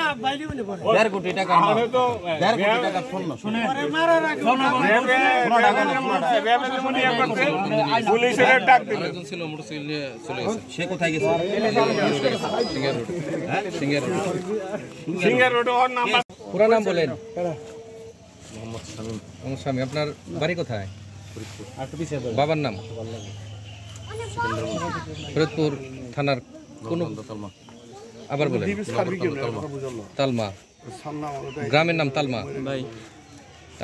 1.5 কোটি টাকা স্বর্ণ সে কোথায় গেছে? পুরা নাম বলেন। মোহাম্মদ শামীম। আপনার বাড়ি কোথায়? বাবার নাম? ফরিদপুর থানার কোন? আবার বলেন। তালমা গ্রামের নাম তালমা।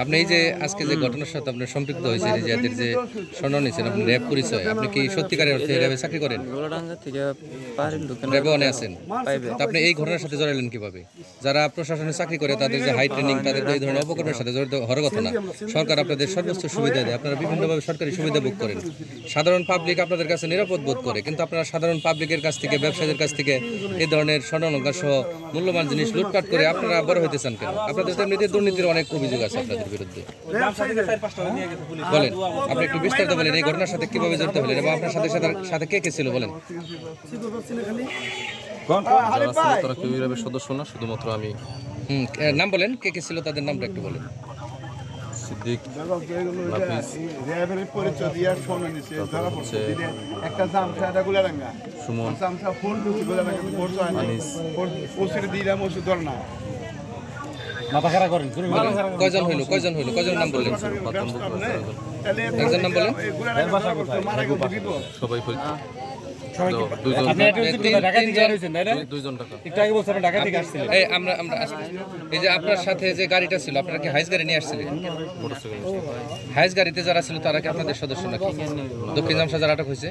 আপনি এই যে আজকে যে ঘটনার সাথে আপনি সম্পৃক্ত হয়েছেন, যে এদের যে স্বর্ণ নিয়েছেন, আপনি র্যাব পরিচয়, আপনি কি সত্যিকারের অর্থে র্যাবে চাকরি করেন? র্যাবে অনেক আছেন। আপনি এই ঘটনার সাথে জড়ালেন কিভাবে? যারা প্রশাসনে চাকরি করে তাদের যে হাই ট্রেনিং, তাদের এই ধরনের অপকর্মের সাথে জড়িত হওয়ার কথা না। সরকার আপনাদের সর্বোচ্চ সুবিধা দেয়, আপনারা বিভিন্নভাবে সরকারি সুবিধা ভোগ করেন, সাধারণ পাবলিক আপনাদের কাছে নিরাপদ বোধ করে, কিন্তু আপনারা সাধারণ পাবলিকের কাছ থেকে, ব্যবসায়ীদের কাছ থেকে এই ধরনের স্বর্ণালঙ্কার সহ মূল্যবান জিনিস লুটপাট করে আপনারা বড় হইতে চান কেন? আপনাদের তো এমনিতে দুর্নীতির অনেক অভিযোগ আছে আপনাদের বিরুদ্ধে। বলেন, আপনি একটু বিস্তারিত বলেন এই ঘটনার সাথে কিভাবে জড়িত হলেন এবং আপনার সাথে সাথে কে কে ছিল বলেন। তারা কেউ র্যাবের সদস্য না, শুধুমাত্র আমি। নাম বলেন, কে কে ছিল তাদের নামটা একটু বলেন। সিদ্দিক, সুমন, আনিস। কয়জন হইল, কয়জন নাম বললেন? একজন নাম বলেন। সবাই এই যে আপনার সাথে যে গাড়িটা ছিল, আপনারা কি হাইস গাড়ি নিয়ে আসছিলেন? হাইস গাড়িতে যারা ছিল তারা কি আপনাদের সদস্য নাকি? দক্ষিণ জামশা যারা আটক হয়েছে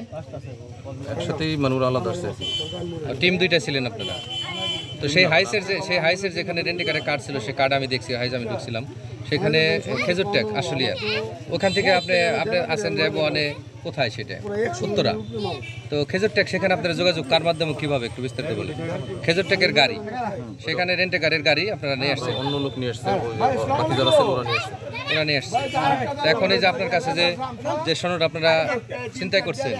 একসাথেই মানুষ আলাদা আসছে। টিম দুইটা ছিলেন আপনারা। তো সেই হাইসের যেখানে রেন্টিকারের কার্ড ছিল, সেই কার্ড আমি দেখছি, হাইস আমি ঢুকছিলাম সেখানে, খেজুর ট্যাগ আশুলিয়া, ওখান থেকে আপনি আছেন র্যাব ওয়ানে, কোথায় সেটা? উত্তরা। তো খেজুর ট্যাগ সেখানে আপনারা যোগাযোগ কার মাধ্যমে কিভাবে একটু বিস্তারিত বলেন। খেজুর ট্যাগের গাড়ি সেখানে রেন্টিকারের গাড়ি আপনারা নিয়ে আসছেন? অন্য লোক নিয়ে আসছে, বাকি যারা ছিল ওরা নিয়ে আসছে। তো এখন এই যে আপনার কাছে যে স্বর্ণটা আপনারা চিন্তাই করছেন,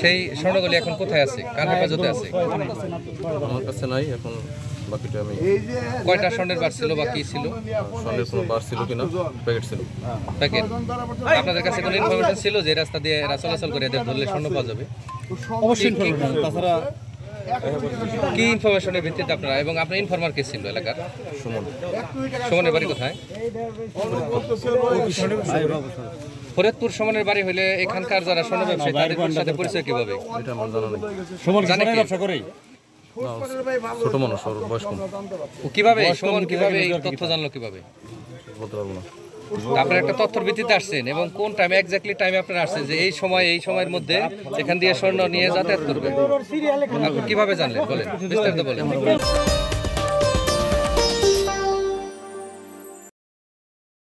সেই স্বর্ণগুলি এখন কোথায় আছে, কার হেফাজতে আছে? আমার কাছে নাই এখন। বাকিটা আমি। কয়টা স্বর্ণের বার ছিল বা কি ছিল? স্বর্ণের কোনো বার ছিল কিনা? প্যাকেট ছিল। প্যাকেট। আপনাদের কাছে কোনো ইনফরমেশন ছিল যে রাস্তা দিয়ে এরা চলাচল করে এদের ধরলে স্বর্ণ পাওয়া যাবে? অবশ্যই ইনফরমেশন। তাছাড়া কি ইনফরমেশনের ভিত্তিতে আপনারা, এবং আপনার ইনফরমার কে ছিল এলাকার? সুমন। সুমনের বাড়ি কোথায়? ফরিদপুর। সুমনের বাড়ি হইলে এখানকার যারা স্বর্ণ ব্যবসায়ী তাদের সাথে পরিচয় কিভাবে? এটা আমার জানা নেই। সুমন ব্যবসা করে? ছোট মানুষ, বয়স কম। কিভাবে সুমন কিভাবে এই তথ্য জানলো কিভাবে? বলতে পারবো না। আপনারা একটা তথ্যের ভিত্তিতে আসছেন এবং কোন টাইমে, এক্স্যাক্টলি টাইমে আপনারা আসছেন যে এই সময়ের মধ্যে এখান দিয়ে স্বর্ণ নিয়ে যাতায়াত করবে, আপনি কিভাবে জানলেন বলেন, বিস্তারিত বলেন।